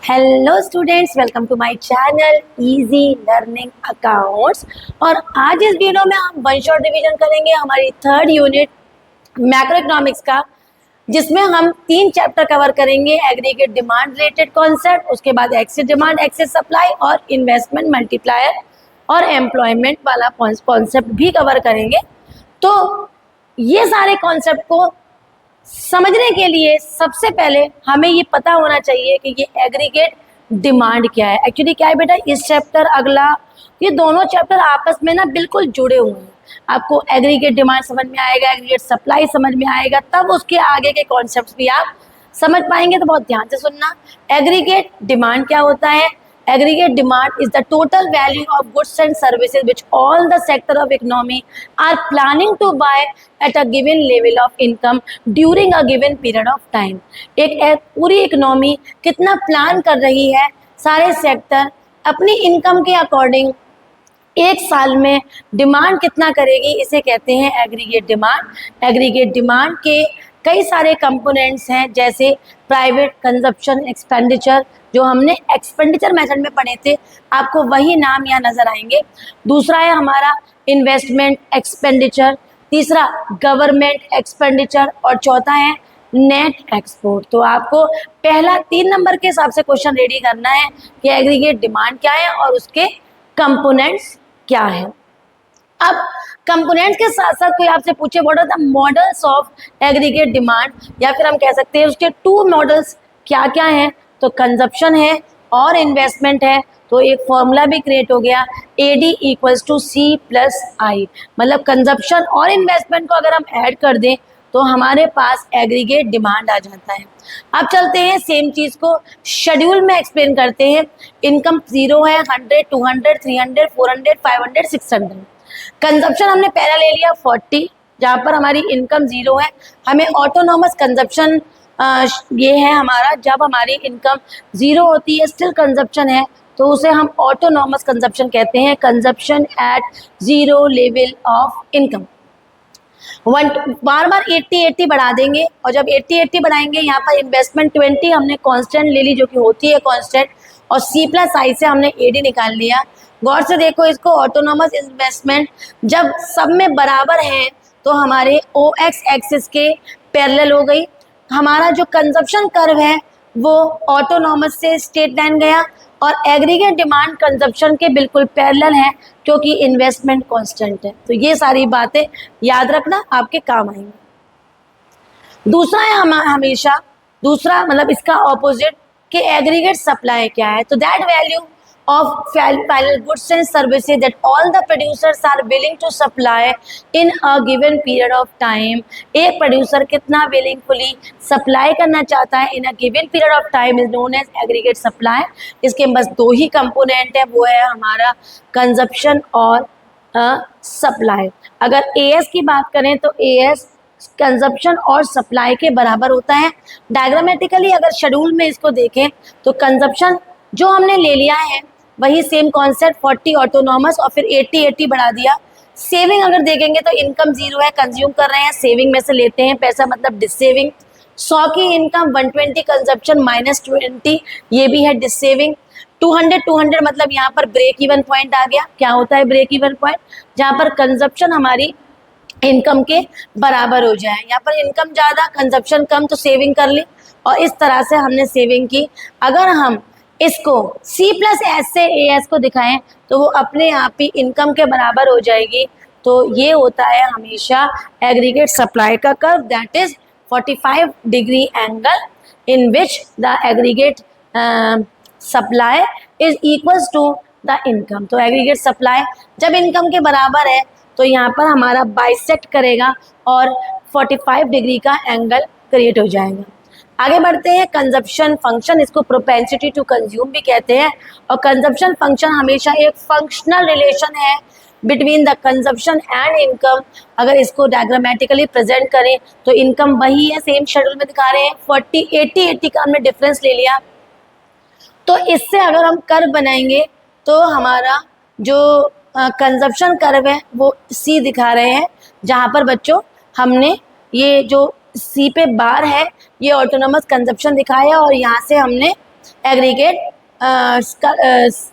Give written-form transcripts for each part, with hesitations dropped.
Hello students, welcome to my channel easy learning accounts. और आज इस वीडियो में हम वन शॉट रिवीजन करेंगे हमारी थर्ड यूनिट मैक्रो इकोनॉमिक्स का, जिसमें हम 3 चैप्टर कवर करेंगे। एग्रीगेट डिमांड रिलेटेड कॉन्सेप्ट, उसके बाद एक्सेस डिमांड, एक्सेस सप्लाई और इन्वेस्टमेंट मल्टीप्लायर और एम्प्लॉयमेंट वाला कॉन्सेप्ट भी कवर करेंगे। तो ये सारे कॉन्सेप्ट को समझने के लिए सबसे पहले हमें ये पता होना चाहिए कि ये एग्रीगेट डिमांड क्या है। एक्चुअली क्या है बेटा, इस चैप्टर अगला, ये दोनों चैप्टर आपस में ना बिल्कुल जुड़े हुए हैं। आपको एग्रीगेट डिमांड समझ में आएगा, एग्रीगेट सप्लाई समझ में आएगा, तब उसके आगे के कॉन्सेप्ट्स भी आप समझ पाएंगे। तो बहुत ध्यान से सुनना। एग्रीगेट डिमांड क्या होता है? Aggregate demand is the total value of goods and services which all the sector of economy are planning to buy at a given level of income during a given period of time। एक पूरी economy कितना plan कर रही है, सारे sector अपनी income के according एक साल में डिमांड कितना करेगी, इसे कहते हैं एग्रीगेट डिमांड। एग्रीगेट डिमांड के कई सारे कंपोनेंट्स हैं, जैसे प्राइवेट कंजप्शन एक्सपेंडिचर, जो हमने एक्सपेंडिचर मेथड में पढ़े थे, आपको वही नाम यहाँ नजर आएंगे। दूसरा है हमारा इन्वेस्टमेंट एक्सपेंडिचर, तीसरा गवर्नमेंट एक्सपेंडिचर और चौथा है नेट एक्सपोर्ट। तो आपको पहला 3 नंबर के हिसाब से क्वेश्चन रेडी करना है कि एग्रीगेट डिमांड क्या है और उसके कंपोनेंट्स क्या है। अब कंपोनेंट्स के साथ साथ कोई आपसे पूछे what are the models of aggregate demand, या फिर हम कह सकते हैं उसके 2 मॉडल्स क्या क्या हैं, तो कंजप्शन है और इन्वेस्टमेंट है। तो एक फॉर्मूला भी क्रिएट हो गया, AD = C+I, मतलब कंजप्शन और इन्वेस्टमेंट को अगर हम ऐड कर दें तो हमारे पास एग्रीगेट डिमांड आ जाता है। अब चलते हैं सेम चीज़ को शेड्यूल में एक्सप्लेन करते हैं। इनकम 0 है, 100, 200, 300, 400, 500, 600। कंजप्शन हमने पहला ले लिया 40, जहाँ पर हमारी इनकम 0 है। हमें ऑटोनॉमस कंजप्शन ये है हमारा, जब हमारी इनकम 0 होती है, स्टिल कंजप्शन है, तो उसे हम ऑटोनॉमस कंजप्शन कहते हैं। Consumption at 0 level of income. बार बार 80 बढ़ा देंगे, और जब 80 बढ़ाएंगे, यहाँ पर इन्वेस्टमेंट 20 हमने कांस्टेंट ले ली, जो कि होती है कांस्टेंट, और C+I से हमने AD निकाल लिया। गौर से देखो इसको, ऑटोनॉमस इन्वेस्टमेंट जब सब में बराबर है तो हमारे OX एक्सिस के पैरेलल हो गई। हमारा जो कंजप्शन कर्व है वो ऑटोनॉमस से स्ट्रेट लाइन गया, और एग्रीगेट डिमांड कंजप्शन के बिल्कुल पैरेलल है, क्योंकि इन्वेस्टमेंट कांस्टेंट है। तो ये सारी बातें याद रखना, आपके काम आएंगी। दूसरा है हमेशा दूसरा मतलब इसका ऑपोजिट कि एग्रीगेट सप्लाई क्या है। तो that value of final goods and services that all the producers are willing to supply in a given period of time। एक प्रोड्यूसर कितना willingfully सप्लाई करना चाहता है in a given period of time is known as aggregate supply। इसके बस 2 ही component है, वो है हमारा कंजप्शन और सप्लाई। अगर AS की बात करें तो AS कंजप्शन और सप्लाई के बराबर होता है। डायग्रामेटिकली अगर शेड्यूल में इसको देखें तो कंजप्शन जो हमने ले लिया है वही सेम कॉन्सेप्ट, 40 ऑटोनॉमस और फिर 80 बढ़ा दिया। सेविंग अगर देखेंगे तो इनकम 0 है, कंज्यूम कर रहे हैं, सेविंग में से लेते हैं पैसा, मतलब डिसेविंग। 100 की इनकम 120 कंजप्शन -20, ये भी है डिसेविंग। 200 मतलब यहाँ पर ब्रेक इवन पॉइंट आ गया। क्या होता है ब्रेक इवन पॉइंट? जहाँ पर कंजप्शन हमारी इनकम के बराबर हो जाए। यहाँ पर इनकम ज़्यादा, कंजप्शन कम, तो सेविंग कर ली, और इस तरह से हमने सेविंग की। अगर हम इसको C+S से AS को दिखाएं तो वो अपने आप ही इनकम के बराबर हो जाएगी। तो ये होता है हमेशा एग्रीगेट सप्लाई का curve, that is 45 degree angle in which the aggregate supply is equals to the income. तो एग्रीगेट सप्लाई जब इनकम के बराबर है तो यहाँ पर हमारा बाइसेक्ट करेगा और 45 डिग्री का एंगल क्रिएट हो जाएगा। आगे बढ़ते हैं। कंजप्शन फंक्शन, इसको प्रोपेंसिटी टू कंज्यूम भी कहते हैं, और कंजप्शन फंक्शन हमेशा एक फंक्शनल रिलेशन है between the consumption and income. अगर इसको डायग्रामेटिकली प्रेजेंट करें तो इनकम वही है, सेम शेड्यूल में दिखा रहे हैं, 40 80 का हमने डिफरेंस ले लिया। तो इससे अगर हम कर्व बनाएंगे तो हमारा जो कंजप्शन कर्व है वो C दिखा रहे हैं, जहाँ पर बच्चों हमने ये जो C पे बार है ये ऑटोनॉमस कंजप्शन दिखाया, और यहाँ से हमने एग्रीगेट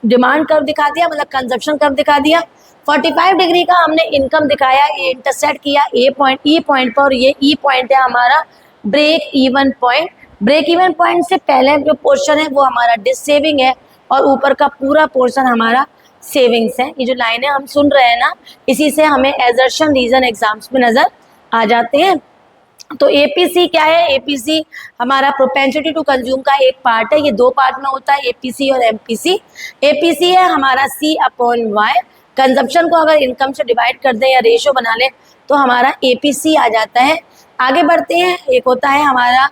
डिमांड कर्व दिखा दिया, मतलब कंजप्शन कर्व दिखा दिया। 45 डिग्री का हमने इनकम दिखाया, ये इंटरसेक्ट किया ए पॉइंट ई पॉइंट पर, और ये ई पॉइंट है हमारा break even point. Break even point से पहले जो पोर्शन है वो हमारा डिस सेविंग है, और ऊपर का पूरा पोर्शन हमारा सेविंग्स है। ये जो लाइनें हम सुन रहे हैं ना, इसी से हमें एजर्शन रीजन एग्जाम्स में नजर आ जाते हैं। तो एपीसी क्या है? एपीसी हमारा प्रोपेंसिटी टू कंज्यूम का एक पार्ट है। ये दो पार्ट में होता है, एपीसी और एमपीसी। एपीसी है हमारा सी अपॉन वाई। कंजप्शन को अगर इनकम से डिवाइड कर दें या रेशियो बना लें तो हमारा एपीसी आ जाता है। आगे बढ़ते हैं, एक होता है हमारा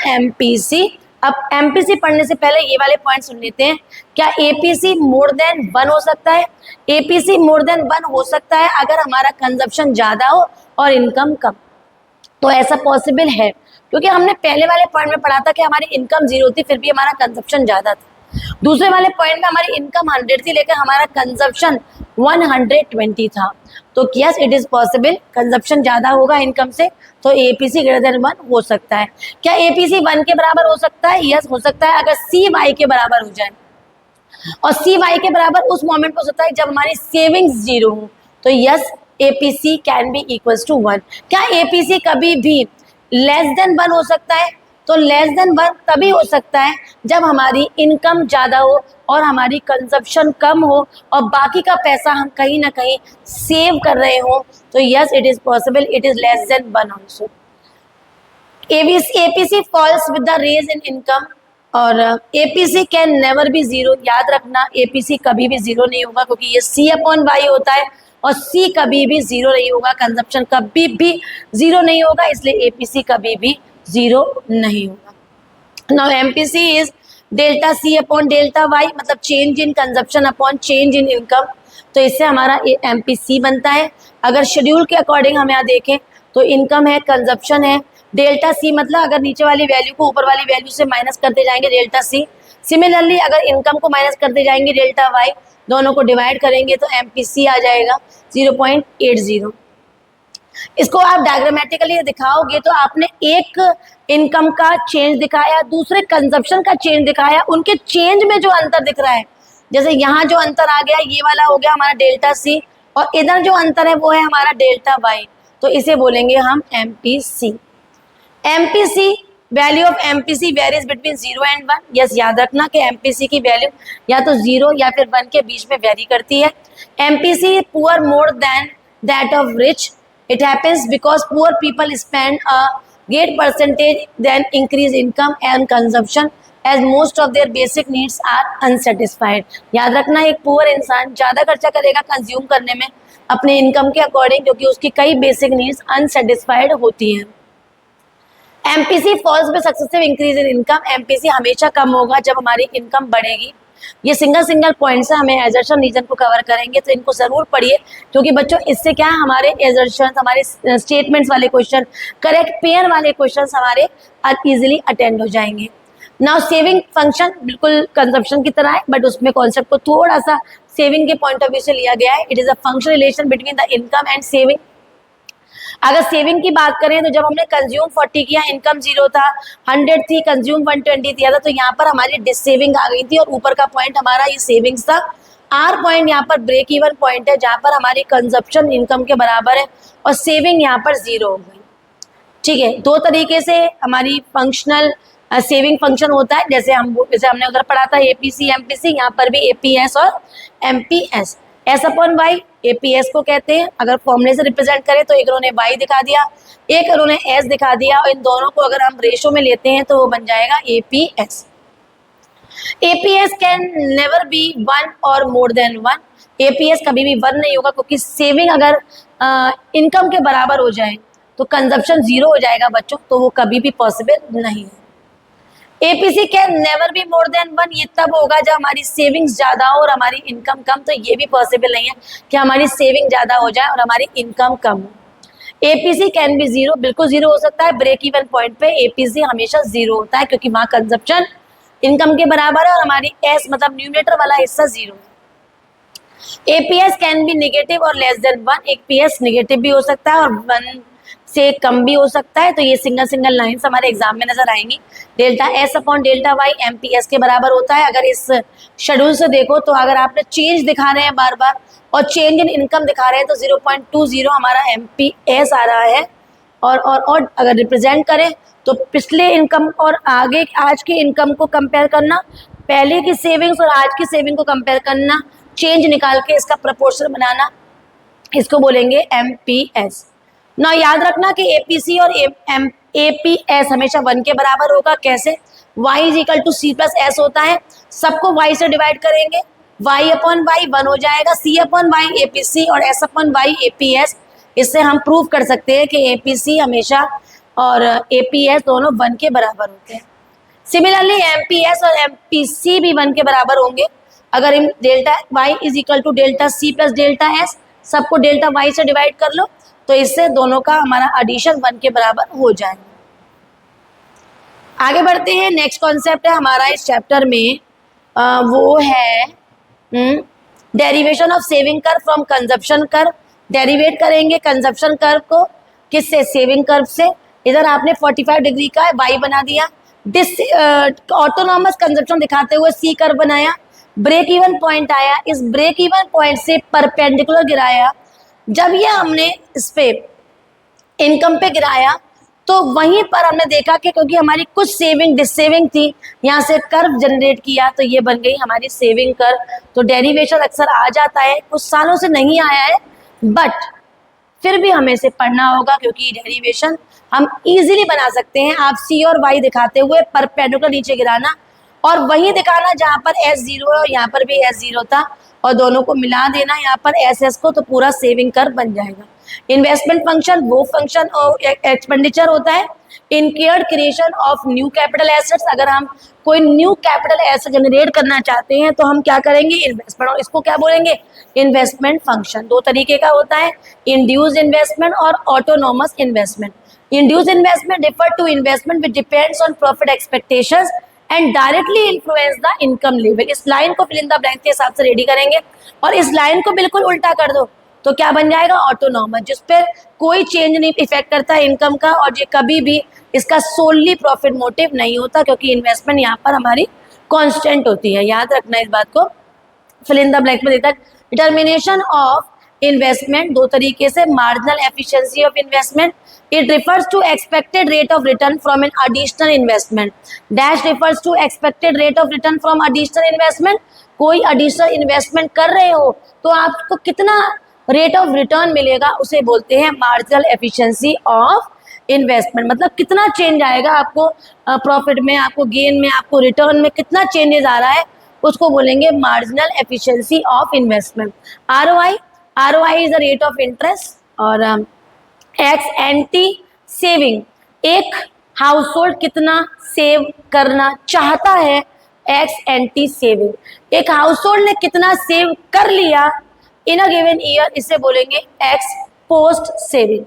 एमपीसी। अब एमपीसी पढ़ने से पहले ये वाले पॉइंट सुन लेते हैं। क्या एपीसी मोर देन 1 हो सकता है? एपीसी मोर देन 1 हो सकता है अगर हमारा कंजप्शन ज्यादा हो और इनकम कम। तो ऐसा पॉसिबल है, क्योंकि हमने पहले वाले पॉइंट में पढ़ा था कि हमारी इनकम 0 थी फिर भी हमारा कंजप्शन ज्यादा था। दूसरे वाले पॉइंट में हमारी इनकम 100 थी लेकिन हमारा कंजप्शन 120 था। तो yes it is possible, consumption ज्यादा होगा इनकम से, तो एपीसी ग्रेटर देन 1 हो सकता है। क्या एपीसी 1 के बराबर हो सकता है? यस हो सकता है, अगर सी वाई के बराबर हो जाए। और सी वाई के बराबर उस मोमेंट पर हो सकता है जब हमारी सेविंग्स 0 हो। तो yes APC can be equals to 1। क्या एपीसी कभी भी लेस देन 1 हो सकता है? तो लेस देन 1 तभी हो सकता है जब हमारी इनकम ज्यादा हो और हमारी कंजप्शन कम हो और बाकी का पैसा हम कहीं ना कहीं सेव कर रहे हो। तो yes it is possible, it is less than 1 also. APC falls with the rise in income, और एपीसी कैन नेवर बी 0। याद रखना एपीसी कभी भी 0 नहीं होगा, क्योंकि ये सी अपॉन वाई होता है और सी कभी भी 0 नहीं होगा, कंजप्शन कभी भी 0 नहीं होगा, इसलिए एपीसी कभी भी 0 नहीं होगा। Now MPC is delta C upon delta Y, मतलब change in consumption upon change in income. तो इससे हमारा एमपीसी बनता है। अगर शेड्यूल के अकॉर्डिंग हम यहाँ देखें तो इनकम है, कंजप्शन है, डेल्टा सी मतलब अगर नीचे वाली वैल्यू को ऊपर वाली वैल्यू से माइनस करते जाएंगे डेल्टा सी। सिमिलरली अगर इनकम को माइनस करते जाएंगे डेल्टा वाई, दोनों को डिवाइड करेंगे तो एमपीसी आ जाएगा 0.80। इसको आप डायग्रामेटिकली दिखाओगे तो आपने एक इनकम का चेंज दिखाया, दूसरे कंजप्शन का चेंज दिखाया, उनके चेंज में जो अंतर दिख रहा है, जैसे यहाँ जो अंतर आ गया ये वाला हो गया हमारा डेल्टा सी, और इधर जो अंतर है वो है हमारा डेल्टा वाई, तो इसे बोलेंगे हम MPC. MPC value of MPC varies between 0 and 1। Yes याद रखना कि एमपीसी की वैल्यू या तो 0 या फिर 1 के बीच में वेरी करती है। MPC poor more than that of rich. It happens because poor people spend a great percentage then increase income and consumption as most of their basic needs are unsatisfied। याद रखना एक पुअर इंसान ज्यादा खर्चा करेगा consume करने में अपने इनकम के अकॉर्डिंग, क्योंकि उसकी कई बेसिक नीड्स अनसेटिस्फाइड होती हैं। एमपीसी फॉल्स में successive increase in income. MPC हमेशा कम होगा जब हमारी इनकम बढ़ेगी। ये सिंगल पॉइंट से हमें एजर्शन रीजन को कवर करेंगे, तो इनको जरूर पढ़िए, क्योंकि बच्चों इससे क्या है हमारे एजर्शन, हमारे स्टेटमेंट्स वाले क्वेश्चन, करेक्ट पेयर वाले क्वेश्चन हमारे इजीली अटेंड हो जाएंगे। नाउ सेविंग फंक्शन बिल्कुल कंजप्शन की तरह है, बट उसमें कॉन्सेप्ट को थोड़ा सा सेविंग के पॉइंट ऑफ व्यू से लिया गया है। It is a function relation between the income and saving. अगर सेविंग की बात करें तो जब हमने कंज्यूम 40 किया, इनकम 0 था, 100 थी, कंज्यूम 120 दिया था, तो यहाँ पर हमारी डिस सेविंग आ गई थी और ऊपर का पॉइंट हमारा ये सेविंग्स था। आर पॉइंट यहाँ पर ब्रेक इवन पॉइंट है, जहाँ पर हमारी कंजप्शन इनकम के बराबर है और सेविंग यहाँ पर 0 हो गई। ठीक है, दो तरीके से हमारी फंक्शनल सेविंग फंक्शन होता है, जैसे हमने उधर पढ़ा था एपीसी एमपीसी, यहाँ पर भी एपीएस और MPS. S upon Y APS को कहते हैं। अगर फॉर्मूले से रिप्रेजेंट करें तो एक उन्होंने वाई दिखा दिया, एक उन्होंने एस दिखा दिया, और इन दोनों को अगर हम रेशो में लेते हैं तो वो बन जाएगा APS. APS can never B 1 और मोर देन 1। एपीएस कभी भी 1 नहीं होगा, क्योंकि सेविंग अगर इनकम के बराबर हो जाए तो कंजप्शन 0 हो जाएगा बच्चों, तो वो कभी भी पॉसिबल नहीं है। APC can never be more than 1, ये तब होगा जब हमारी सेविंग्स ज्यादा हो और हमारी इनकम कम, तो ये भी पॉसिबल नहीं है कि हमारी सेविंग ज्यादा हो जाए और हमारी इनकम कम हो। एपीसी कैन बी 0, बिल्कुल 0 हो सकता है। ब्रेक इवन पॉइंट पे एपीसी हमेशा 0 होता है, क्योंकि वहां कंजप्शन इनकम के बराबर है और हमारी एस मतलब न्यूमरेटर वाला हिस्सा 0 है। एपीएस कैन बी नेगेटिव और लेस देन 1, एपीएस नेगेटिव भी हो सकता है और 1 से कम भी हो सकता है। तो ये सिंगल सिंगल लाइन्स हमारे एग्जाम में नजर आएंगी। Delta S upon delta Y MPS के बराबर होता है। अगर इस शेड्यूल से देखो तो अगर आपने चेंज दिखा रहे हैं बार बार और चेंज इन इनकम दिखा रहे हैं तो 0.20 हमारा एमपीएस आ रहा है। और अगर रिप्रेजेंट करें तो पिछले इनकम और आगे आज की इनकम को कंपेयर करना, पहले की सेविंग्स और आज की सेविंग को कंपेयर करना, चेंज निकाल के इसका प्रपोर्शन बनाना, इसको बोलेंगे एमपीएस। ना याद रखना कि एपीसी और एपीएस हमेशा 1 के बराबर होगा। कैसे? y is equal to C plus S होता है, सबको y से डिवाइड करेंगे, y अपॉन y 1 हो जाएगा, c अपॉन y एपीसी और s अपॉन y एपीएस। इससे हम प्रूव कर सकते हैं कि एपीसी हमेशा और एपीएस दोनों 1 के बराबर होते हैं। सिमिलरली एमपीएस और एमपीसी भी 1 के बराबर होंगे। अगर इन delta y is equal to delta C plus delta S, सबको डेल्टा y से डिवाइड कर लो तो इससे दोनों का हमारा एडिशन 1 के बराबर हो जाएगा। आगे बढ़ते हैं। नेक्स्ट कॉन्सेप्ट है हमारा इस चैप्टर में, वो है derivation of saving curve from consumption curve. Derivative करेंगे कंजप्शन कर्व को किससे? सेविंग कर्व से। इधर आपने 45 डिग्री का y बना दिया, ऑटोनॉमस कंजप्शन दिखाते हुए सी कर्व बनाया, ब्रेक इवन पॉइंट आया, इस ब्रेक इवन पॉइंट से परपेंडिकुलर गिराया। जब ये हमने इस पे इनकम पे गिराया तो वहीं पर हमने देखा कि क्योंकि हमारी कुछ सेविंग डिसेविंग थी, यहाँ से कर्व जनरेट किया तो ये बन गई हमारी सेविंग कर्व। तो डेरिवेशन अक्सर आ जाता है, कुछ सालों से नहीं आया है, बट फिर भी हमें से पढ़ना होगा क्योंकि डेरिवेशन हम इजीली बना सकते हैं। आप सी और वाई दिखाते हुए परपेंडिकुलर नीचे गिराना और वही दिखाना जहाँ पर एस 0 है और यहाँ पर भी एस 0 था और दोनों को मिला देना यहाँ पर एस एस को, तो पूरा सेविंग कर्व बन जाएगा। इन्वेस्टमेंट फंक्शन वो फंक्शन और एक्सपेंडिचर होता है incurred creation of new capital assets. अगर हम कोई न्यू कैपिटल एसेट जनरेट करना चाहते हैं तो हम क्या करेंगे? इन्वेस्टमेंट, और इसको क्या बोलेंगे? Investment function. दो तरीके का होता है, इंड्यूस इन्वेस्टमेंट और autonomous investment. Induce investment refer to investment which depends on profit expectations and directly influence the income level. इस लाइन को फिल इन द ब्लैंक के हिसाब से रेडी करेंगे और इस लाइन को बिल्कुल उल्टा कर दो तो क्या बन जाएगा? ऑटोनॉमस, जिस पर कोई चेंज नहीं इफेक्ट करता है इनकम का और ये कभी भी इसका सोलली प्रॉफिट मोटिव नहीं होता क्योंकि इन्वेस्टमेंट यहाँ पर हमारी कांस्टेंट होती है। याद रखना इस बात को। फिल इन द ब्लैंक में देता है डिटर्मिनेशन ऑफ इन्वेस्टमेंट दो तरीके से, marginal efficiency of investment, it refers to expected rate of return from an additional investment, dash refers to expected rate of return from additional investment. कोई additional investment कर रहे हो तो आपको कितना रेट ऑफ रिटर्न मिलेगा उसे बोलते हैं मार्जिनल एफिशिएंसी ऑफ इन्वेस्टमेंट। मतलब कितना चेंज आएगा आपको प्रॉफिट में, आपको गेन में, आपको रिटर्न में कितना चेंजेस आ रहा है उसको बोलेंगे marginal efficiency of investment. ROI is the rate of interest और एक्स एंटी सेविंग, एक हाउसहोल्ड कितना सेव करना चाहता है, एक्स एंटी सेविंग। एक हाउसहोल्ड ने कितना सेव कर लिया इन अ गिवन ईयर, इसे बोलेंगे x post saving.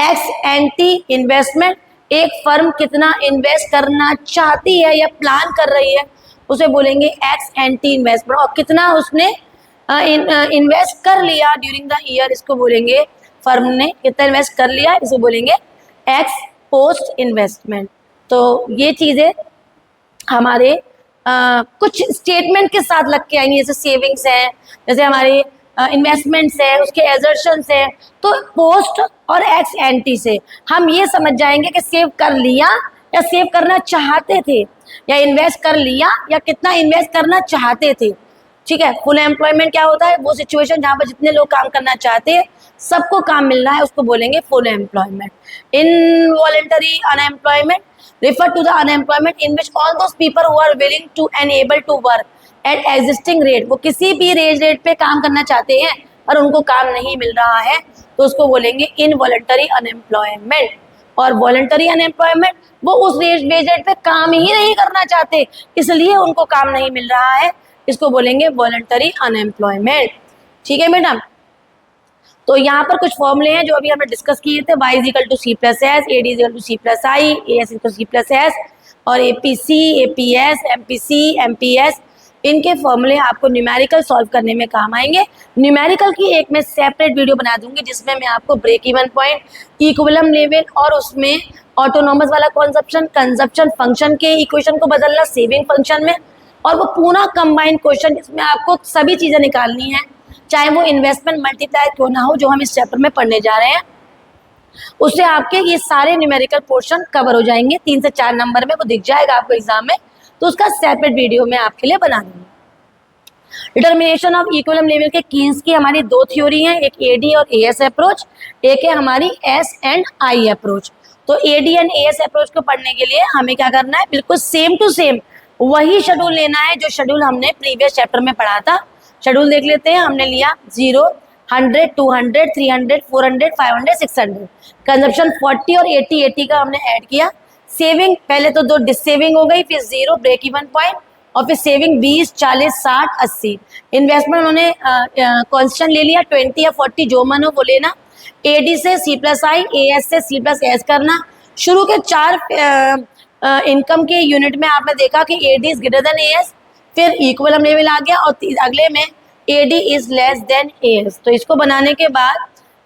X anti investment, एक फर्म कितना इन्वेस्ट करना चाहती है या प्लान कर रही है उसे बोलेंगे एक्स एंटी इन्वेस्टमेंट, और कितना उसने इन्वेस्ट कर लिया ड्यूरिंग द ईयर, इसको बोलेंगे फर्म ने कितना इन्वेस्ट कर लिया, इसे बोलेंगे एक्स पोस्ट इन्वेस्टमेंट। तो ये चीज़ें हमारे कुछ स्टेटमेंट के साथ लग के आएंगी, जैसे सेविंग्स है, जैसे हमारे इन्वेस्टमेंट्स है, उसके एजर्शंस है। तो पोस्ट और एक्स एंटी से हम ये समझ जाएंगे कि सेव कर लिया या सेव करना चाहते थे, या इन्वेस्ट कर लिया या कितना इन्वेस्ट करना चाहते थे। ठीक है। फुल एम्प्लॉयमेंट क्या होता है? वो सिचुएशन जहाँ पर जितने लोग काम करना चाहते हैं सबको काम मिल रहा है, उसको बोलेंगे full employment. Involuntary unemployment refer to the unemployment in which all those people who are willing to and able to work at existing rate, वो किसी भी रेट पे काम करना चाहते हैं और उनको काम नहीं मिल रहा है तो उसको बोलेंगे इनवॉलंटरी अनएम्प्लॉयमेंट। और वॉलंटरी अनएम्प्लॉयमेंट, वो उस वेज रेट पे काम ही नहीं करना चाहते इसलिए उनको काम नहीं मिल रहा है, इसको बोलेंगे वॉलंटरी अनएम्प्लॉयमेंट। ठीक है बेटा। तो यहाँ पर कुछ फॉर्मूले हैं जो अभी हमने डिस्कस किए थे, y equal to C plus S, A D equal to C plus I, A S equal to C plus S, और APC, APS, MPC, MPS इनके फॉर्मूले आपको न्यूमेरिकल सॉल्व करने में काम आएंगे। न्यूमेरिकल की एक मैं सेपरेट वीडियो बना दूंगी जिसमें मैं आपको break even point, equilibrium level और उसमें ऑटोनोमस वाला कंजप्शन फंक्शन के इक्वेशन को बदलना सेविंग फंक्शन में, और वो पूरा कंबाइंड क्वेश्चन जिसमें आपको सभी चीजें निकालनी है, चाहे वो इन्वेस्टमेंट मल्टीप्लाई क्यों ना हो जो हम इस चैप्टर में पढ़ने जा रहे हैं, उससे आपके ये सारे न्यूमेरिकल पोर्शन कवर हो जाएंगे। 3 से 4 नंबर में वो दिख जाएगा आपको एग्जाम में, तो उसका सेपरेट वीडियो मैं आपके लिए बना दूंगी। डिटर्मिनेशन ऑफ इक्विलिब्रियम लेवल के कीन्स की हमारी 2 थ्योरी हैं, एक एडी और एएस अप्रोच, एक है हमारी एस एंड आई अप्रोच। तो एडी एंड एएस अप्रोच को पढ़ने के लिए हमें क्या करना है, बिल्कुल सेम टू सेम वही शेड्यूल लेना है जो शेड्यूल हमने प्रीवियस चैप्टर में पढ़ा था। शेड्यूल देख लेते हैं। हमने लिया 0, 100, 200, 300, 400, 500, 600, कंजप्शन 40 और 80 का हमने ऐड किया। सेविंग पहले तो 2 डिसेविंग हो गई, फिर 0 ब्रेक इवन पॉइंट, और फिर सेविंग 20, 40, 60, 80। इन्वेस्टमेंट उन्होंने कॉन्स्टेंट ले लिया 20 या 40 जो मन हो वो लेना। एडी से सी प्लस आई, एएस से सी प्लस एस करना। शुरू के 4 इनकम के यूनिट में आपने देखा कि AD is greater than AS, फिर इक्विलिब्रियम लेवल आ गया और अगले में AD is less than AS. तो इसको बनाने के बाद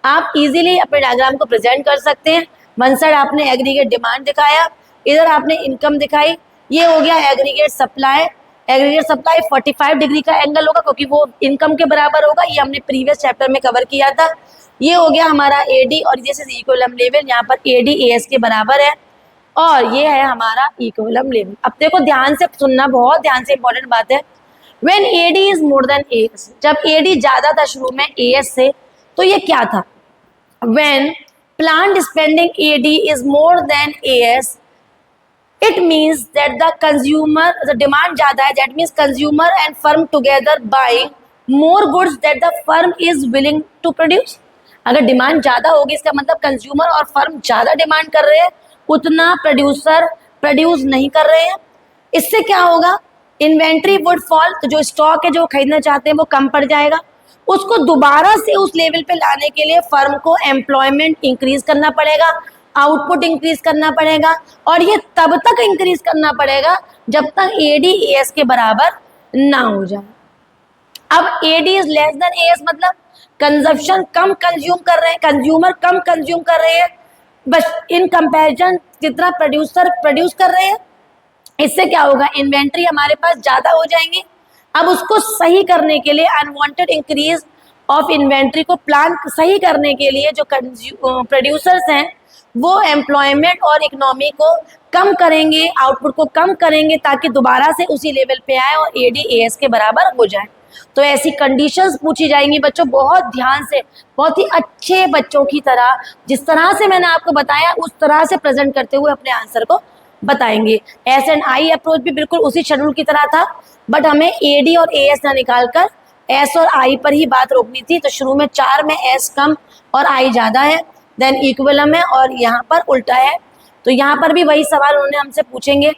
आप इजीली अपने डायग्राम को प्रेजेंट कर सकते हैं। वन साइड आपने एग्रीगेट डिमांड दिखाया, इधर आपने इनकम दिखाई, ये हो गया aggregate supply. Aggregate supply 45 degree का एंगल होगा क्योंकि वो इनकम के बराबर होगा, ये हमने प्रीवियस चैप्टर में कवर किया था। ये हो गया हमारा एडी और ये इक्विलिब्रियम लेवल, यहाँ पर एडी एएस के बराबर है और ये है हमारा इक्विलिब्रियम लेवल। अब देखो ध्यान से सुनना, बहुत ध्यान से इंपॉर्टेंट बात है। When AD is more than AS, जब AD ज्यादा था शुरू में AS से, तो ये क्या था? When planned spending AD is more than AS, it means that the demand ज्यादा है, that means consumer and firm together buying more goods that the firm is willing to produce। अगर डिमांड ज्यादा होगी इसका मतलब कंज्यूमर और firm ज्यादा demand कर रहे हैं, उतना प्रोड्यूसर प्रोड्यूस नहीं कर रहे हैं। इससे क्या होगा? इन्वेंट्री वुड फॉल, तो जो स्टॉक है जो खरीदना चाहते हैं वो कम पड़ जाएगा। उसको दोबारा से उस लेवल पे लाने के लिए फर्म को एम्प्लॉयमेंट इंक्रीज करना पड़ेगा, आउटपुट इंक्रीज करना पड़ेगा, और ये तब तक इंक्रीज करना पड़ेगा जब तक एडी एएस के बराबर ना हो जाए। अब AD is less than AS मतलब कंजप्शन कम कंज्यूम कर रहे हैं, कंज्यूमर कम कंज्यूम कर रहे हैं, बस इन कंपैरिजन जितना प्रोड्यूसर प्रोड्यूस कर रहे हैं। इससे क्या होगा? इन्वेंट्री हमारे पास ज्यादा हो जाएंगी। अब उसको सही करने के लिए अनवांटेड इंक्रीज ऑफ इन्वेंट्री को प्लान सही करने के लिए जो प्रोड्यूसर्स हैं वो एम्प्लॉयमेंट और इकोनॉमी को कम करेंगे, आउटपुट को कम करेंगे ताकि दोबारा से उसी लेवल पे आए और एडी एएस के बराबर हो जाए। तो ऐसी कंडीशंस पूछी जाएंगी बच्चों, बहुत ध्यान से, बहुत ही अच्छे बच्चों की तरह, जिस तरह से मैंने आपको बताया उस तरह से प्रेजेंट करते हुए अपने आंसर को बताएंगे। एस एंड आई अप्रोच भी बिल्कुल उसी शेड्यूल की तरह था, बट हमें एडी और एएस ना निकालकर एस और आई पर ही बात रोकनी थी। तो शुरू में 4 में एस कम और आई ज्यादा है, देन इक्विलिब्रियम है और यहाँ पर उल्टा है। तो यहाँ पर भी वही सवाल उन्होंने हमसे पूछेंगे।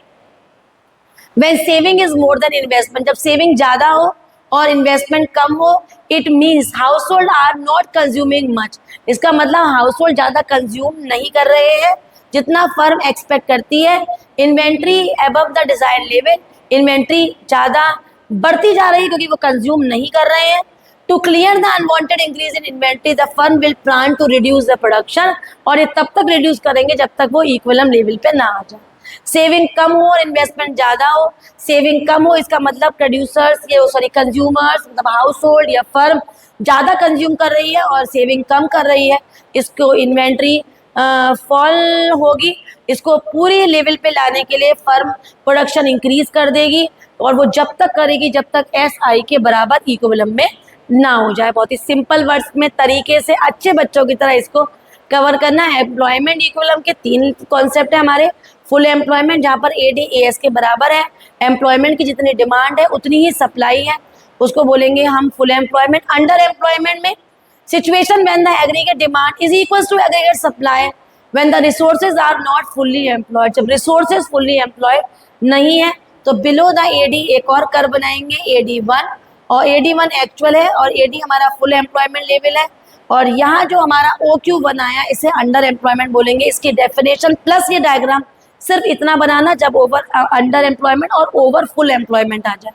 When saving is more than investment, जब सेविंग ज्यादा हो और इन्वेस्टमेंट कम हो, it means house hold are not consuming much. इसका मतलब हाउस होल्ड ज्यादा कंज्यूम नहीं कर रहे हैं जितना फर्म एक्सपेक्ट करती है। Inventory above the desire level, inventory ज्यादा बढ़ती जा रही है क्योंकि वो कंज्यूम नहीं कर रहे हैं। To clear the unwanted increase in inventory the firm will plan to reduce the production, और ये तब तक रिड्यूस करेंगे जब तक वो इक्विलिब्रियम लेवल पे ना आ जाए। सेविंग कम हो और इन्वेस्टमेंट ज्यादा हो, सेविंग कम हो इसका मतलब प्रोड्यूसर्स कंज्यूमर्स मतलब हाउस होल्ड या फर्म ज्यादा कंज्यूम कर रही है और सेविंग कम कर रही है, इसको इन्वेंट्री फॉल होगी। इसको पूरी लेवल पे लाने के लिए फर्म प्रोडक्शन इंक्रीज कर देगी और वो जब तक करेगी जब तक एस आई के बराबर इक्विलिब्रियम में ना हो जाए। बहुत ही सिंपल वर्ड्स में तरीके से अच्छे बच्चों की तरह इसको कवर करना है। एम्प्लॉयमेंट इक्विलिब्रियम के 3 कॉन्सेप्ट है हमारे। फुल एम्प्लॉयमेंट जहाँ पर एडी एएस के बराबर है, एम्प्लॉयमेंट की जितनी डिमांड है उतनी ही सप्लाई है, उसको बोलेंगे हम फुल एम्प्लॉयमेंट। अंडर एम्प्लॉयमेंट में situation when the aggregate demand is equals to aggregate supply when the resources are not fully employed, जब रिसोर्सेज फुल्ली एम्प्लॉयड नहीं है तो बिलो द एडी एक और कर्व बनाएंगे AD1, और AD1 एक्चुअल है और AD हमारा फुल एम्प्लॉयमेंट लेवल है, और यहाँ जो हमारा OQ बनाया इसे अंडर एम्प्लॉयमेंट बोलेंगे। इसकी डेफिनेशन प्लस ये डायग्राम सिर्फ इतना बनाना जब ओवर अंडर एम्प्लॉयमेंट और ओवर फुल एम्प्लॉयमेंट आ जाए।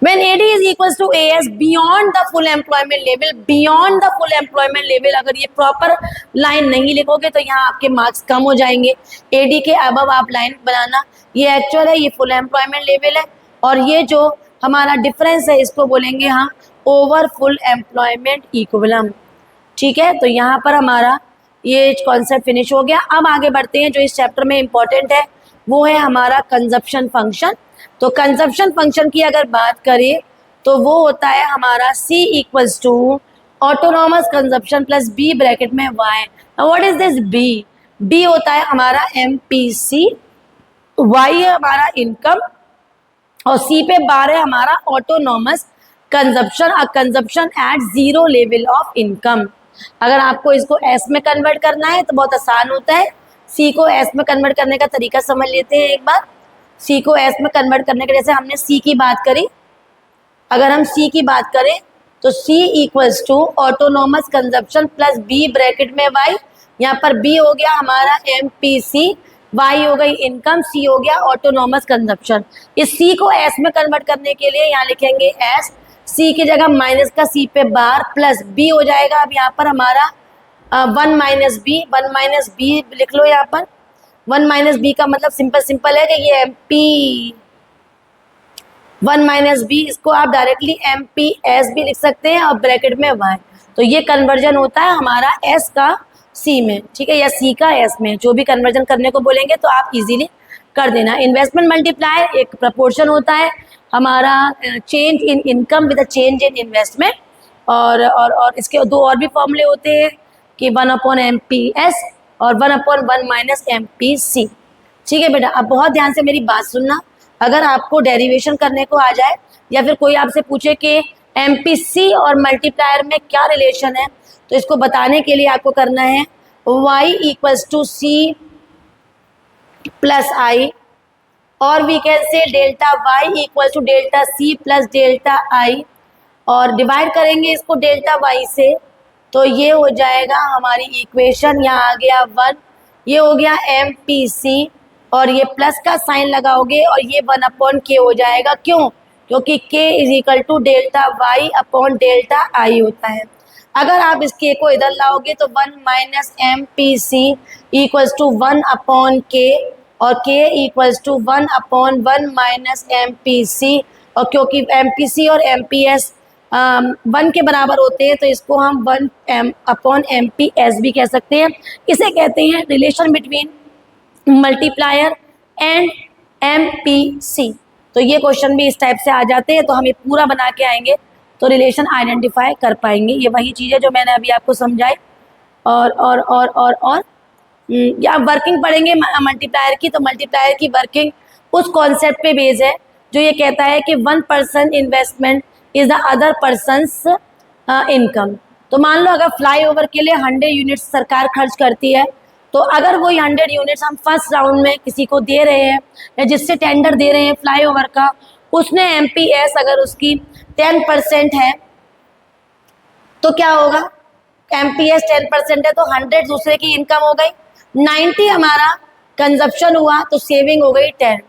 When AD is equals to AS beyond the full employment level, beyond the full employment level, अगर ये प्रॉपर लाइन नहीं लिखोगे तो यहाँ आपके मार्क्स कम हो जाएंगे। AD के अबव आप लाइन बनाना, ये एक्चुअल है, ये फुल एम्प्लॉयमेंट लेवल है, और ये जो हमारा डिफरेंस है इसको बोलेंगे हम ओवर फुल एम्प्लॉयमेंट इक्विलिब्रियम। ठीक है, तो यहाँ पर हमारा ये कॉन्सेप्ट फिनिश हो गया। अब आगे बढ़ते हैं, जो इस चैप्टर में इम्पोर्टेंट है वो है हमारा कंजप्शन फंक्शन। तो कंजप्शन फंक्शन की अगर बात करें तो वो होता है हमारा C equals to autonomous consumption plus B bracket में Y। What is this B? B होता है हमारा MPC, Y है हमारा इनकम, और C पे बार है हमारा autonomous consumption, a consumption at zero level of income. अगर आपको इसको S में कन्वर्ट करना है तो बहुत आसान होता है। C को S में कन्वर्ट करने का तरीका समझ लेते हैं एक बार। C को S में कन्वर्ट करने के, जैसे हमने C की बात करी, अगर हम C की बात करें तो C equals to autonomous consumption plus B bracket में Y। यहाँ पर B हो गया हमारा MPC, Y हो गई इनकम, C हो गया ऑटोनॉमस कंजप्शन। इस C को S में कन्वर्ट करने के लिए यहाँ लिखेंगे S, C की जगह माइनस का C पे बार प्लस B हो जाएगा। अब यहाँ पर हमारा 1 माइनस बी, 1 माइनस बी लिख लो। यहाँ पर 1 माइनस बी का मतलब सिंपल है कि ये MP 1 माइनस बी, इसको आप डायरेक्टली MPS भी लिख सकते हैं, और ब्रैकेट में Y। तो ये कन्वर्जन होता है हमारा S का C में, ठीक है, या C का S में। जो भी कन्वर्जन करने को बोलेंगे तो आप इजीली कर देना। इन्वेस्टमेंट मल्टीप्लायर एक प्रपोर्शन होता है हमारा change in income with change in investment, और इसके दो और भी फॉर्मूले होते हैं कि 1/MPS और 1/1 माइनस MPC। ठीक है बेटा, अब बहुत ध्यान से मेरी बात सुनना। अगर आपको डेरिवेशन करने को आ जाए या फिर कोई आपसे पूछे कि MPC और मल्टीप्लायर में क्या रिलेशन है, तो इसको बताने के लिए आपको करना है Y equals to C plus I, और we can say delta Y equals to delta C plus delta I, और डिवाइड करेंगे इसको डेल्टा Y से, तो ये हो जाएगा हमारी इक्वेशन। यहाँ आ गया 1, ये हो गया MPC, और ये प्लस का साइन लगाओगे और ये 1/K हो जाएगा। क्यों? क्योंकि K is equal to delta Y upon delta I होता है। अगर आप इस K को इधर लाओगे तो 1 minus MPC equals to 1/K, और K equals to 1/1 minus MPC, और क्योंकि MPC और MPS 1 के बराबर होते हैं तो इसको हम 1/MPS भी कह सकते हैं। इसे कहते हैं relation between multiplier and MPC। तो ये क्वेश्चन भी इस टाइप से आ जाते हैं, तो हम ये पूरा बना के आएंगे तो रिलेशन आइडेंटिफाई कर पाएंगे। ये वही चीज़ है जो मैंने अभी आपको समझाई। और या वर्किंग पढ़ेंगे मल्टीप्लायर की, तो मल्टीप्लायर की वर्किंग उस कॉन्सेप्ट पे बेस है जो ये कहता है कि 1 person investment is the other persons income. तो मान लो अगर फ्लाईओवर के लिए 100 यूनिट्स सरकार खर्च करती है, तो अगर वो 100 यूनिट्स हम फर्स्ट राउंड में किसी को दे रहे हैं या जिससे टेंडर दे रहे हैं फ्लाईओवर का, उसने MPS अगर उसकी 10% है तो क्या होगा? MPS 10% है तो 100 दूसरे की इनकम हो गई, 90 हमारा कंजप्शन हुआ तो सेविंग हो गई 10।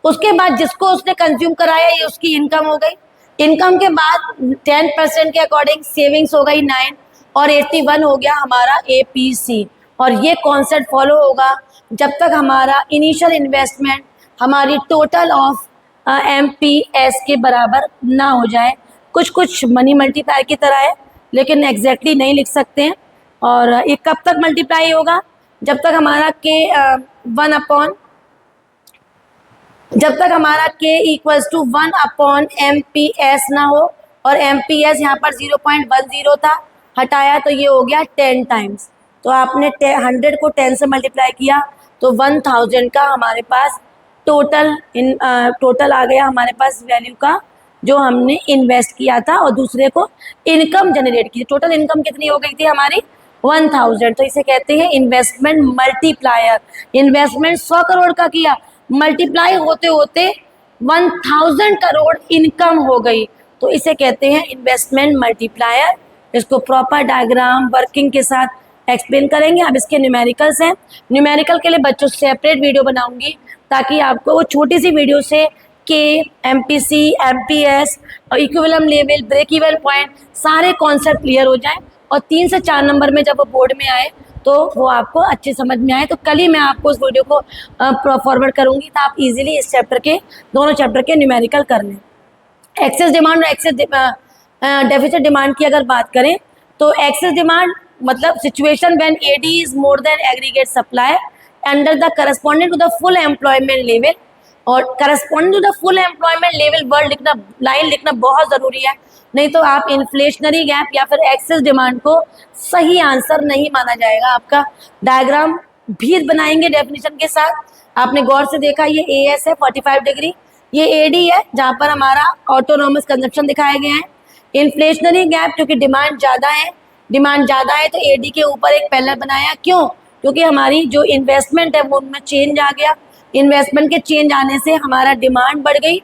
उसके बाद जिसको उसने कंज्यूम कराया ये उसकी इनकम हो गई। इनकम के बाद 10% के अकॉर्डिंग सेविंग्स हो गई 9, और 81 हो गया हमारा APC। और ये कॉन्सेप्ट फॉलो होगा जब तक हमारा इनिशियल इन्वेस्टमेंट हमारी टोटल ऑफ MPS के बराबर ना हो जाए। कुछ मनी मल्टीप्लाई की तरह है, लेकिन एग्जैक्टली नहीं लिख सकते हैं। और ये कब तक मल्टीप्लाई होगा? जब तक हमारा K इक्वल्स टू 1/MPS ना हो, और MPS यहाँ पर 0.10 था, हटाया तो ये हो गया 10 टाइम्स। तो आपने 100 को 10 से मल्टीप्लाई किया तो 1000 का हमारे पास टोटल आ गया हमारे पास वैल्यू का, जो हमने इन्वेस्ट किया था और दूसरे को इनकम जनरेट की। टोटल इनकम कितनी हो गई थी हमारी? 1000। तो इसे कहते हैं इन्वेस्टमेंट मल्टीप्लायर। इन्वेस्टमेंट 100 करोड़ का किया, मल्टीप्लाई होते होते 1000 करोड़ इनकम हो गई, तो इसे कहते हैं इन्वेस्टमेंट मल्टीप्लायर। इसको प्रॉपर डायग्राम वर्किंग के साथ एक्सप्लेन करेंगे। अब इसके न्यूमेरिकल्स हैं, न्यूमेरिकल के लिए बच्चों सेपरेट वीडियो बनाऊंगी ताकि आपको वो छोटी सी वीडियो से के, MPC, MPS और equilibrium level, break even point, सारे कॉन्सेप्ट क्लियर हो जाए और 3 से 4 नंबर में जब वो बोर्ड में आए तो वो आपको अच्छे समझ में आए। तो कल ही मैं आपको उस वीडियो को फॉरवर्ड करूँगी, तो आप इजीली इस चैप्टर के, दोनों चैप्टर के न्यूमेरिकल कर लें। एक्सेस डिमांड और एक्सेस डेफिसिट डिमांड की अगर बात करें तो एक्सेस डिमांड मतलब situation when AD is more than aggregate supply under the corresponding to the full employment level. और corresponding to the full employment level word लिखना, लाइन लिखना बहुत ज़रूरी है, नहीं तो आप इन्फ्लेशनरी गैप या फिर एक्सेस डिमांड को सही आंसर नहीं माना जाएगा। आपका डायग्राम भी बनाएंगे डेफिनेशन के साथ। आपने गौर से देखा ये AS है 45 डिग्री, ये AD है जहाँ पर हमारा ऑटोनॉमस कंजप्शन दिखाया गया है। इन्फ्लेशनरी गैप क्योंकि डिमांड ज़्यादा है, डिमांड ज़्यादा है तो AD के ऊपर एक पैरेलल बनाया। क्यों? क्योंकि हमारी जो इन्वेस्टमेंट है वो उनमें चेंज आ गया, इन्वेस्टमेंट के चेंज आने से हमारा डिमांड बढ़ गई।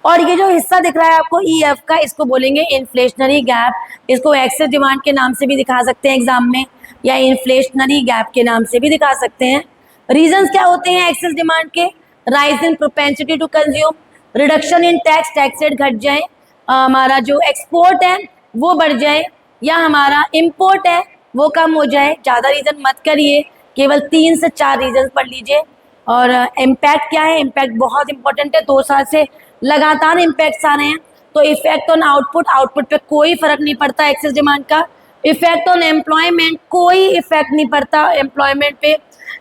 और ये जो हिस्सा दिख रहा है आपको EF का, इसको बोलेंगे इन्फ्लेशनरी गैप। इसको एक्सेस डिमांड के नाम से भी दिखा सकते हैं एग्जाम में, या इन्फ्लेशनरी गैप के नाम से भी दिखा सकते हैं। रीजंस क्या होते हैं एक्सेस डिमांड के? Rise in propensity to consume, reduction in tax, tax rate घट जाए, हमारा जो एक्सपोर्ट है वो बढ़ जाए, या हमारा इम्पोर्ट है वो कम हो जाए। ज़्यादा रीज़न मत करिए, केवल 3 से 4 रीजन पढ़ लीजिए। और इम्पैक्ट क्या है? इम्पैक्ट बहुत इंपॉर्टेंट है, 2 साल से लगातार इम्पैक्ट्स आ रहे हैं। तो इफेक्ट ऑन आउटपुट, आउटपुट पे कोई फर्क नहीं पड़ता एक्सेस डिमांड का। इफेक्ट ऑन एम्प्लॉयमेंट, कोई इफेक्ट नहीं पड़ता एम्प्लॉयमेंट पे,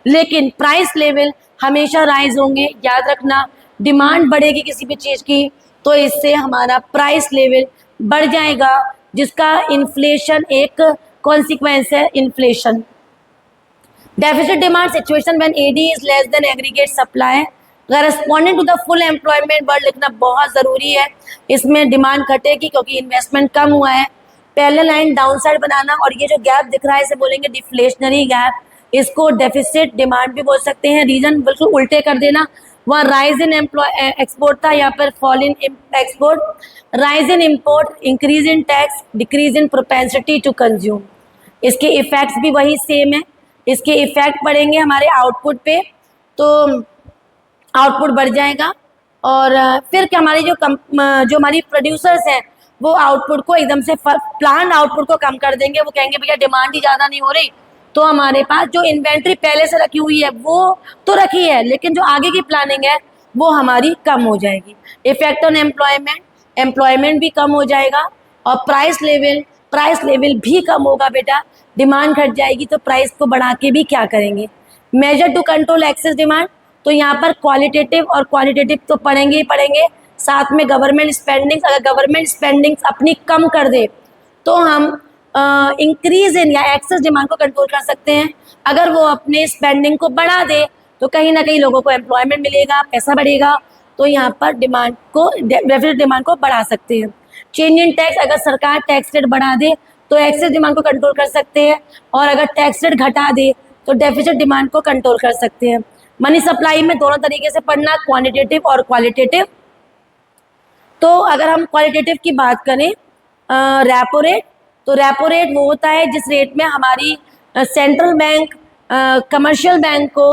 लेकिन प्राइस लेवल हमेशा राइज होंगे। याद रखना, डिमांड बढ़ेगी किसी भी चीज़ की तो इससे हमारा प्राइस लेवल बढ़ जाएगा, जिसका इन्फ्लेशन एक कॉन्सिक्वेंस है, inflation. Deficit demand situation when AD is less than aggregate supply corresponding to the full employment word लिखना बहुत ज़रूरी है। इसमें डिमांड घटेगी क्योंकि इन्वेस्टमेंट कम हुआ है। पहले लाइन डाउन साइड बनाना, और ये जो गैप दिख रहा है इसे बोलेंगे डिफ्लेशनरी गैप। इसको डेफिसिट डिमांड भी बोल सकते हैं। रीजन बिल्कुल उल्टे कर देना, वहाँ राइज इन एक्सपोर्ट था, यहाँ पर fall in export, rise in import, increase in tax, decrease in propensity to consume. इसके इफेक्ट्स भी वही सेम है। इसके इफेक्ट पड़ेंगे हमारे आउटपुट पे, तो आउटपुट बढ़ जाएगा। और फिर क्या, हमारी जो हमारी प्रोड्यूसर्स हैं वो आउटपुट को एकदम से प्लान आउटपुट को कम कर देंगे। वो कहेंगे भैया डिमांड ही ज़्यादा नहीं हो रही, तो हमारे पास जो इन्वेंट्री पहले से रखी हुई है वो तो रखी है, लेकिन जो आगे की प्लानिंग है वो हमारी कम हो जाएगी। इफेक्ट ऑन एम्प्लॉयमेंट, एम्प्लॉयमेंट भी कम हो जाएगा। और प्राइस लेवल भी कम होगा बेटा। डिमांड घट जाएगी तो प्राइस को बढ़ा के भी क्या करेंगे? Measure to control excess demand, तो यहाँ पर क्वालिटेटिव और क्वालिटेटिव तो पढ़ेंगे ही पढ़ेंगे, साथ में गवर्नमेंट स्पेंडिंग्स। अगर गवर्नमेंट स्पेंडिंग्स अपनी कम कर दे तो हम इंक्रीज इन या एक्सेस डिमांड को कंट्रोल कर सकते हैं। अगर वो अपने स्पेंडिंग को बढ़ा दे तो कहीं ना कहीं लोगों को एम्प्लॉयमेंट मिलेगा, पैसा बढ़ेगा, तो यहाँ पर डिमांड को, डेफिसिट डिमांड को बढ़ा सकते हैं। चेंज इन टैक्स, अगर सरकार टैक्स रेट बढ़ा दे तो एक्सेस डिमांड को कंट्रोल कर सकते हैं, और अगर टैक्स रेट घटा दे तो डेफिसिट डिमांड को कंट्रोल कर सकते हैं। मनी सप्लाई में दोनों तरीके से पढ़ना, क्वांटिटेटिव और क्वालिटेटिव। तो अगर हम क्वालिटेटिव की बात करें, रेपो रेट, तो रेपो रेट वो होता है जिस रेट में हमारी सेंट्रल बैंक कमर्शियल बैंक को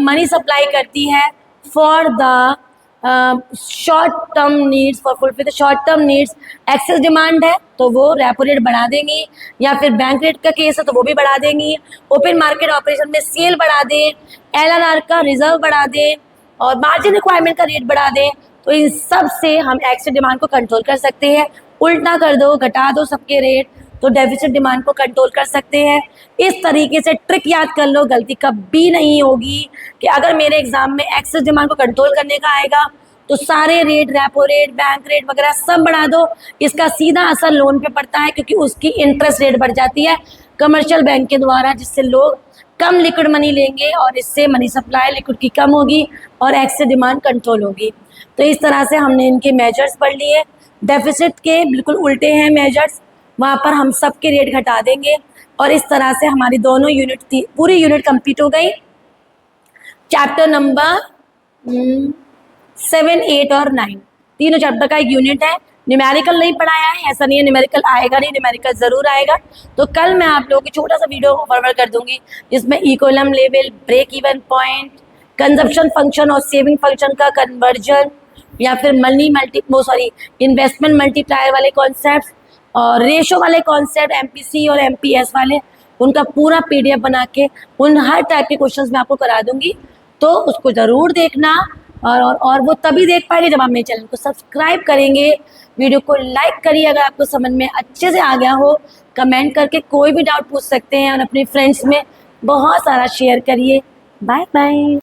मनी सप्लाई करती है for the short term needs, for fulfil the short term needs. Excess demand है तो वो रेपो रेट बढ़ा देंगी, या फिर बैंक रेट का केस है तो वो भी बढ़ा देंगी। ओपन मार्केट ऑपरेशन में सेल बढ़ा दें, LRR का रिजर्व बढ़ा दें, और मार्जिन रिक्वायरमेंट का रेट बढ़ा दें, तो इन सब से हम एक्सेस डिमांड को कंट्रोल कर सकते हैं। उल्टा कर दो, घटा दो सबके रेट, तो डेफिसिट डिमांड को कंट्रोल कर सकते हैं। इस तरीके से ट्रिक याद कर लो, गलती कभी नहीं होगी कि अगर मेरे एग्जाम में एक्सेस डिमांड को कंट्रोल करने का आएगा तो सारे rate, repo rate, bank rate वगैरह सब बढ़ा दो। इसका सीधा असर लोन पे पड़ता है क्योंकि उसकी इंटरेस्ट रेट बढ़ जाती है कमर्शियल बैंक के द्वारा, जिससे लोग कम लिक्विड मनी लेंगे और इससे मनी सप्लाई लिक्विड की कम होगी और एक्सेस डिमांड कंट्रोल होगी। तो इस तरह से हमने इनके मेजर्स पढ़ लिए। डेफिसिट के बिल्कुल उल्टे हैं मेजर्स, वहाँ पर हम सब के रेट घटा देंगे, और इस तरह से हमारी दोनों यूनिट, पूरी यूनिट कंप्लीट हो गई। चैप्टर नंबर 7, 8 और 9 तीनों चैप्टर का एक यूनिट है। न्यूमेरिकल नहीं पढ़ाया है, ऐसा नहीं है न्यूमेरिकल आएगा नहीं, न्यूमेरिकल ज़रूर आएगा। तो कल मैं आप लोगों की छोटा सा वीडियो फॉरवर्ड कर दूंगी जिसमें equilibrium level, break even point, consumption function और सेविंग फंक्शन का कन्वर्जन, या फिर इन्वेस्टमेंट मल्टीप्लायर वाले कॉन्सेप्ट और रेशो वाले कॉन्सेप्ट, एमपीसी और एमपीएस वाले, उनका पूरा पीडीएफ बना के उन हर टाइप के क्वेश्चंस मैं आपको करा दूंगी। तो उसको ज़रूर देखना और वो तभी देख पाएंगे जब आप मेरे चैनल को सब्सक्राइब करेंगे। वीडियो को लाइक करिए अगर आपको समझ में अच्छे से आ गया हो, कमेंट करके कोई भी डाउट पूछ सकते हैं और अपने फ्रेंड्स में बहुत सारा शेयर करिए। Bye bye.